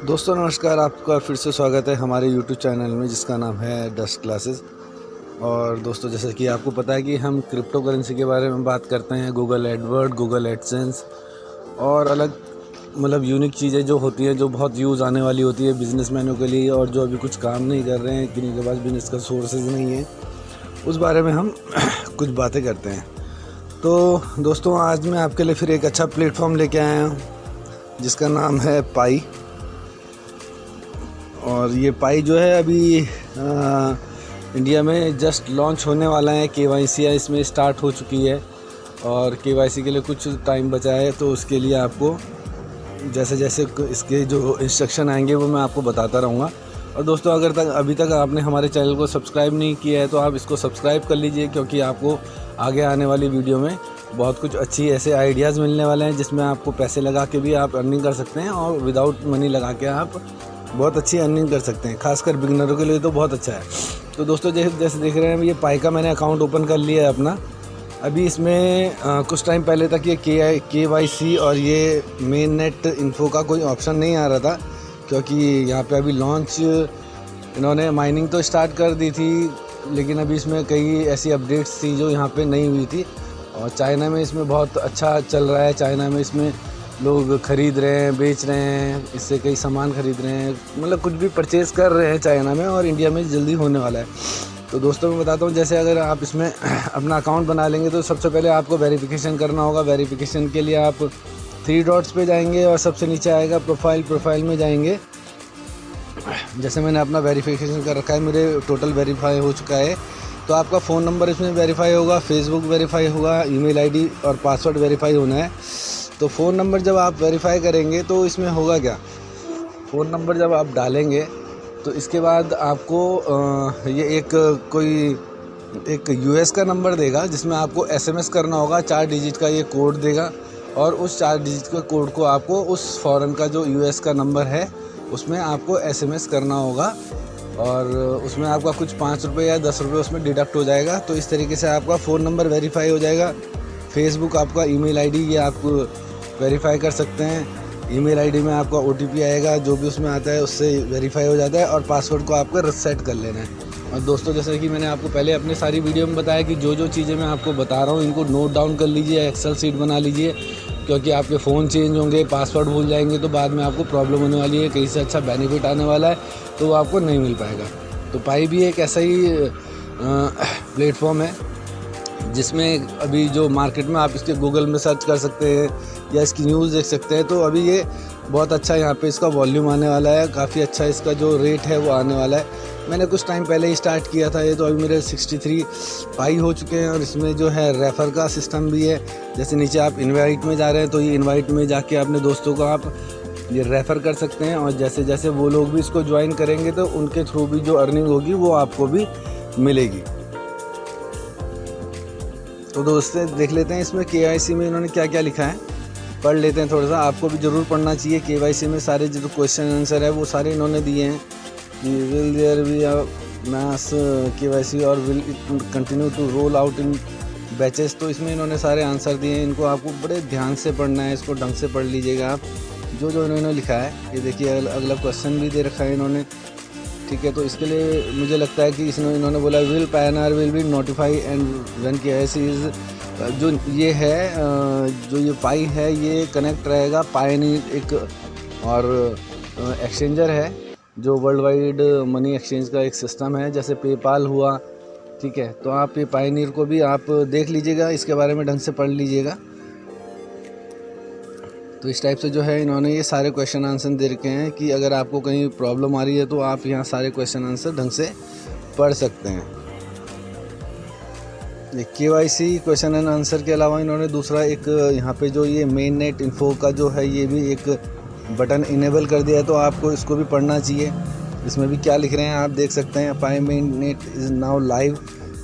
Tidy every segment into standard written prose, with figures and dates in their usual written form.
दोस्तों नमस्कार, आपका फिर से स्वागत है हमारे YouTube चैनल में जिसका नाम है डस्ट क्लासेस। और दोस्तों जैसे कि आपको पता है कि हम क्रिप्टो करेंसी के बारे में बात करते हैं, गूगल एडवर्ड, गूगल एडसेंस और अलग यूनिक चीज़ें जो होती हैं, जो बहुत यूज़ आने वाली होती है बिजनेसमैनों के लिए और जो अभी कुछ काम नहीं कर रहे हैं, किन्हीं के पास बिजनेस का सोर्सेज नहीं है, उस बारे में हम कुछ बातें करते हैं। तो दोस्तों आज मैं आपके लिए फिर एक अच्छा प्लेटफॉर्म लेके आया हूँ जिसका नाम है पाई। और ये पाई जो है अभी इंडिया में जस्ट लॉन्च होने वाला है। KYC इसमें स्टार्ट हो चुकी है और KYC के लिए कुछ टाइम बचा है, तो उसके लिए आपको जैसे जैसे इसके जो इंस्ट्रक्शन आएंगे वो मैं आपको बताता रहूँगा। और दोस्तों अगर अभी तक आपने हमारे चैनल को सब्सक्राइब नहीं किया है तो आप इसको सब्सक्राइब कर लीजिए, क्योंकि आपको आगे आने वाली वीडियो में बहुत कुछ अच्छी ऐसे आइडियाज़ मिलने वाले हैं जिसमें आपको पैसे लगा के भी आप अर्निंग कर सकते हैं और विदाउट मनी लगा के आप बहुत अच्छी अर्निंग कर सकते हैं। खासकर बिगिनरों के लिए तो बहुत अच्छा है। तो दोस्तों जैसे देख रहे हैं, ये पाई का मैंने अकाउंट ओपन कर लिया है अपना। अभी इसमें कुछ टाइम पहले तक ये KYC और ये मेन नेट इन्फो का कोई ऑप्शन नहीं आ रहा था, क्योंकि यहाँ पे अभी लॉन्च इन्होंने माइनिंग तो स्टार्ट कर दी थी, लेकिन अभी इसमें कई ऐसी अपडेट्स थी जो यहाँ पे नहीं हुई थी। और चाइना में इसमें बहुत अच्छा चल रहा है। चाइना में इसमें लोग ख़रीद रहे हैं, बेच रहे हैं, इससे कई सामान ख़रीद रहे हैं, कुछ भी परचेज़ कर रहे हैं चाइना में, और इंडिया में जल्दी होने वाला है। तो दोस्तों मैं बताता हूँ, जैसे अगर आप इसमें अपना अकाउंट बना लेंगे तो सबसे पहले आपको वेरिफिकेशन करना होगा। वेरिफिकेशन के लिए आप 3 डॉट्स पे जाएंगे और सबसे नीचे आएगा प्रोफाइल में जाएंगे। जैसे मैंने अपना वेरिफिकेशन कर रखा है, मेरे टोटल वेरीफाई हो चुका है। तो आपका फ़ोन नंबर इसमें वेरीफाई होगा, फेसबुक वेरीफाई होगा, ईमेल आईडी और पासवर्ड वेरीफाई होना है। तो फ़ोन नंबर जब आप वेरीफाई करेंगे तो इसमें होगा क्या, फ़ोन नंबर जब आप डालेंगे तो इसके बाद आपको ये एक US का नंबर देगा जिसमें आपको SMS करना होगा। 4 डिजिट का ये कोड देगा और उस 4 डिजिट के कोड को आपको उस फ़ॉरेन का जो US का नंबर है उसमें आपको SMS करना होगा, और उसमें आपका कुछ 5 रुपये या 10 रुपये उसमें डिडक्ट हो जाएगा। तो इस तरीके से आपका फ़ोन नंबर वेरीफाई हो जाएगा। फेसबुक आपका ईमेल आईडी ये आप वेरीफाई कर सकते हैं। ईमेल आईडी में आपका OTP आएगा, जो भी उसमें आता है उससे वेरीफाई हो जाता है, और पासवर्ड को आपको रीसेट कर लेना है। और दोस्तों जैसे कि मैंने आपको पहले अपने सारी वीडियो में बताया कि जो चीज़ें मैं आपको बता रहा हूँ इनको नोट डाउन कर लीजिए, एक्सेल शीट बना लीजिए, क्योंकि आपके फ़ोन चेंज होंगे, पासवर्ड भूल जाएंगे तो बाद में आपको प्रॉब्लम होने वाली है। कहीं से अच्छा बेनिफिट आने वाला है तो वो आपको नहीं मिल पाएगा। तो पाई भी एक ऐसा ही प्लेटफॉर्म है जिसमें अभी जो मार्केट में आप इसके गूगल में सर्च कर सकते हैं या इसकी न्यूज़ देख सकते हैं। तो अभी ये बहुत अच्छा यहाँ पे इसका वॉल्यूम आने वाला है, काफ़ी अच्छा इसका जो रेट है वो आने वाला है। मैंने कुछ टाइम पहले ही स्टार्ट किया था ये, तो अभी मेरे 63 पाई हो चुके हैं। और इसमें जो है रेफ़र का सिस्टम भी है। जैसे नीचे आप इनवाइट में जा रहे हैं तो ये इनवाइट में जाके अपने दोस्तों को आप ये रेफ़र कर सकते हैं, और जैसे जैसे वो लोग भी इसको ज्वाइन करेंगे तो उनके थ्रू भी जो अर्निंग होगी वो आपको भी मिलेगी। तो दोस्तों देख लेते हैं इसमें KYC में इन्होंने क्या क्या लिखा है, पढ़ लेते हैं थोड़ा सा। आपको भी ज़रूर पढ़ना चाहिए। KYC में सारे जो क्वेश्चन आंसर है वो सारे इन्होंने दिए हैं कि will there be a mass KYC और will it continue to roll out in batches. तो इसमें इन्होंने सारे आंसर दिए हैं, इनको आपको बड़े ध्यान से पढ़ना है, इसको ढंग से पढ़ लीजिएगा आप जो इन्होंने लिखा है। ये देखिए अगला क्वेश्चन भी दे रखा है इन्होंने, ठीक है। तो इसके लिए मुझे लगता है कि इन्होंने बोला will Pioneer will be notify and when KYC is, जो ये है जो ये पाई है ये कनेक्ट रहेगा पायनियर एक और एक्सचेंजर है जो वर्ल्ड वाइड मनी एक्सचेंज का एक सिस्टम है, जैसे पेपाल हुआ, ठीक है। तो आप ये पायनियर को भी आप देख लीजिएगा, इसके बारे में ढंग से पढ़ लीजिएगा। तो इस टाइप से जो है इन्होंने ये सारे क्वेश्चन आंसर दे रखे हैं कि अगर आपको कहीं प्रॉब्लम आ रही है तो आप यहाँ सारे क्वेश्चन आंसर ढंग से पढ़ सकते हैं। ये KYC क्वेश्चन एंड आंसर के अलावा इन्होंने दूसरा एक यहाँ पे जो ये मेन नेट इन्फो का जो है ये भी एक बटन इनेबल कर दिया है, तो आपको इसको भी पढ़ना चाहिए। इसमें भी क्या लिख रहे हैं आप देख सकते हैं। Pi mainnet is now live,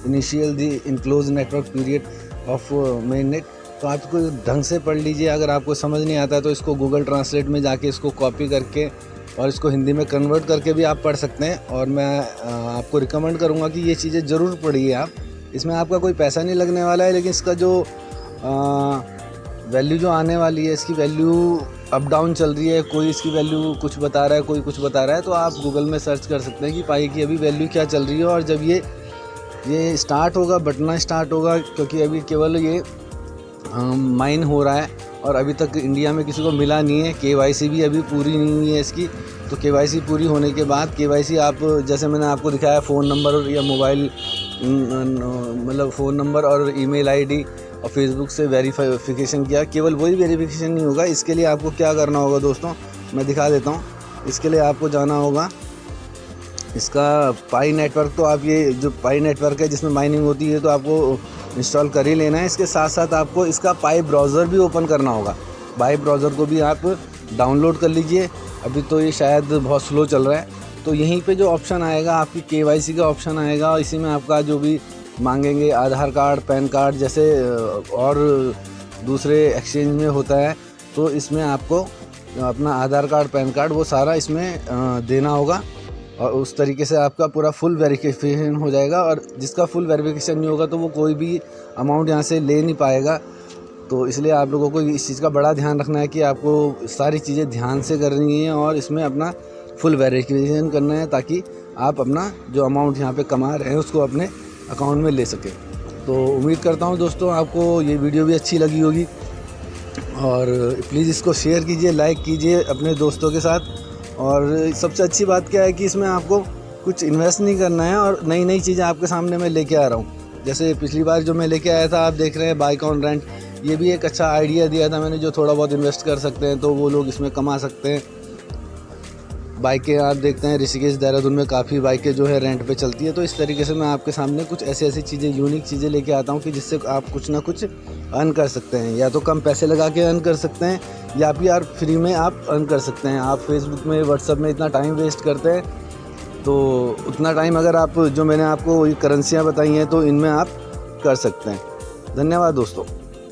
initial the enclose network period of mainnet. तो आप इसको ढंग से पढ़ लीजिए। अगर आपको समझ नहीं आता तो इसको गूगल ट्रांसलेट में जाके इसको कॉपी करके और इसको हिंदी में कन्वर्ट करके भी आप पढ़ सकते हैं। और मैं आपको रिकमेंड करूँगा कि ये चीज़ें ज़रूर पढ़िए आप। इसमें आपका कोई पैसा नहीं लगने वाला है, लेकिन इसका जो वैल्यू जो आने वाली है, इसकी वैल्यू अप डाउन चल रही है, कोई इसकी वैल्यू कुछ बता रहा है, कोई कुछ बता रहा है, तो आप गूगल में सर्च कर सकते हैं कि पाई की अभी वैल्यू क्या चल रही है। और जब ये स्टार्ट होगा, बटना स्टार्ट होगा, क्योंकि अभी केवल ये माइन हो रहा है और अभी तक इंडिया में किसी को मिला नहीं है। KYC भी अभी पूरी नहीं हुई है इसकी। तो KYC पूरी होने के बाद KYC आप, जैसे मैंने आपको दिखाया, फ़ोन नंबर या मोबाइल मतलब फ़ोन नंबर और ईमेल आईडी और फेसबुक से वेरिफिकेशन किया। केवल वही वेरिफिकेशन नहीं होगा, इसके लिए आपको क्या करना होगा दोस्तों, मैं दिखा देता हूँ। इसके लिए आपको जाना होगा इसका पाई नेटवर्क। तो आप ये जो पाई नेटवर्क है जिसमें माइनिंग होती है, तो आपको इंस्टॉल कर ही लेना है। इसके साथ साथ आपको इसका पाई ब्राउज़र भी ओपन करना होगा। पाई ब्राउज़र को भी आप डाउनलोड कर लीजिए। अभी तो ये शायद बहुत स्लो चल रहा है। तो यहीं पे जो ऑप्शन आएगा, आपकी KYC का ऑप्शन आएगा, और इसी में आपका जो भी मांगेंगे आधार कार्ड, पैन कार्ड जैसे और दूसरे एक्सचेंज में होता है, तो इसमें आपको अपना आधार कार्ड, पैन कार्ड वो सारा इसमें देना होगा। और उस तरीके से आपका पूरा फुल वेरिफिकेशन हो जाएगा। और जिसका फुल वेरिफिकेशन नहीं होगा तो वो कोई भी अमाउंट यहाँ से ले नहीं पाएगा। तो इसलिए आप लोगों को इस चीज़ का बड़ा ध्यान रखना है कि आपको सारी चीज़ें ध्यान से करनी है और इसमें अपना फुल वेरिफिकेशन करना है, ताकि आप अपना जो अमाउंट यहाँ पे कमा रहे हैं उसको अपने अकाउंट में ले सकें। तो उम्मीद करता हूँ दोस्तों आपको ये वीडियो भी अच्छी लगी होगी, और प्लीज़ इसको शेयर कीजिए, लाइक कीजिए अपने दोस्तों के साथ। और सबसे अच्छी बात क्या है कि इसमें आपको कुछ इन्वेस्ट नहीं करना है, और नई नई चीज़ें आपके सामने मैं लेके आ रहा हूँ। जैसे पिछली बार जो मैं लेके आया था, आप देख रहे हैं बाइक ऑन रेंट, ये भी एक अच्छा आइडिया दिया था मैंने, जो थोड़ा बहुत इन्वेस्ट कर सकते हैं तो वो लोग इसमें कमा सकते हैं। बाइकें आप देखते हैं ऋषिकेश, देहरादून में काफ़ी बाइकें जो है रेंट पे चलती है। तो इस तरीके से मैं आपके सामने कुछ ऐसी चीज़ें, यूनिक चीज़ें लेके आता हूँ कि जिससे आप कुछ ना कुछ अर्न कर सकते हैं। या तो कम पैसे लगा के अर्न कर सकते हैं, या फिर यार फ्री में आप अर्न कर सकते हैं। आप फेसबुक में, व्हाट्सएप में इतना टाइम वेस्ट करते हैं, तो उतना टाइम अगर आप, जो मैंने आपको ये करेंसियाँ बताई हैं, तो इनमें आप कर सकते हैं। धन्यवाद दोस्तों।